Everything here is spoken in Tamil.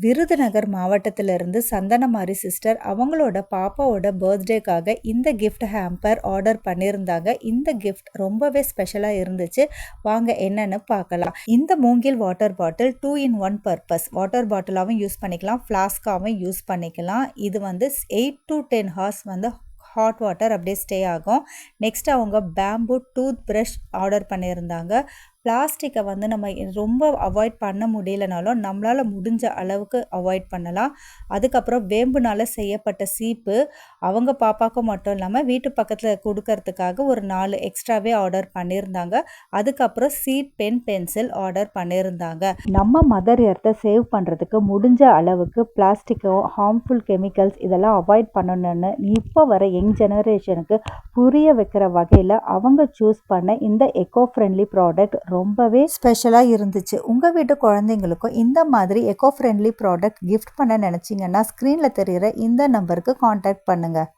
விருதுநகர் மாவட்டத்திலிருந்து சந்தனமாரி சிஸ்டர் அவங்களோட பாப்பாவோட பர்த்டேக்காக இந்த கிஃப்ட் ஹேம்பர் ஆர்டர் பண்ணியிருந்தாங்க. இந்த கிஃப்ட் ரொம்பவே ஸ்பெஷலாக இருந்துச்சு. வாங்க என்னன்னு பார்க்கலாம். இந்த மூங்கில் water bottle 2 in 1 purpose water பாட்டிலாகவும் யூஸ் பண்ணிக்கலாம், ஃப்ளாஸ்காகவும் யூஸ் பண்ணிக்கலாம். இது வந்து 8 to 10 hours வந்து ஹாட் வாட்டர் அப்படியே ஸ்டே ஆகும். நெக்ஸ்ட் அவங்க பேம்பு டூத் ப்ரஷ் ஆர்டர் பண்ணியிருந்தாங்க. பிளாஸ்டிக்கை வந்து நம்ம ரொம்ப அவாய்ட் பண்ண முடியலனாலும் நம்மளால் முடிஞ்ச அளவுக்கு அவாய்ட் பண்ணலாம். அதுக்கப்புறம் வேம்புனால் செய்யப்பட்ட சீப்பு அவங்க பாப்பாவுக்கு மட்டும் இல்லாமல் வீட்டு பக்கத்தில் கொடுக்கறதுக்காக ஒரு 4 எக்ஸ்ட்ராவே ஆர்டர் பண்ணியிருந்தாங்க. அதுக்கப்புறம் சீட் பென் பென்சில் ஆர்டர் பண்ணியிருந்தாங்க. நம்ம மதர் எர்த்தை சேவ் பண்ணுறதுக்கு முடிஞ்ச அளவுக்கு பிளாஸ்டிக்கோ ஹார்ம்ஃபுல் கெமிக்கல்ஸ் இதெல்லாம் அவாய்ட் பண்ணணும்னு இப்போ வர யங் ஜெனரேஷனுக்கு புரிய வைக்கிற வகையில் அவங்க சூஸ் பண்ண இந்த எக்கோ ஃப்ரெண்ட்லி ப்ராடக்ட் ரொம்பவே ஸ்பெஷலாக இருந்துச்சு. உங்கள் வீட்டு குழந்தைங்களுக்கும் இந்த மாதிரி எக்கோ ஃப்ரெண்ட்லி ப்ராடக்ட் கிஃப்ட் பண்ண நினச்சிங்கன்னா ஸ்க்ரீனில் தெரிகிற இந்த நம்பருக்கு காண்டாக்ட் பண்ணுங்கள்.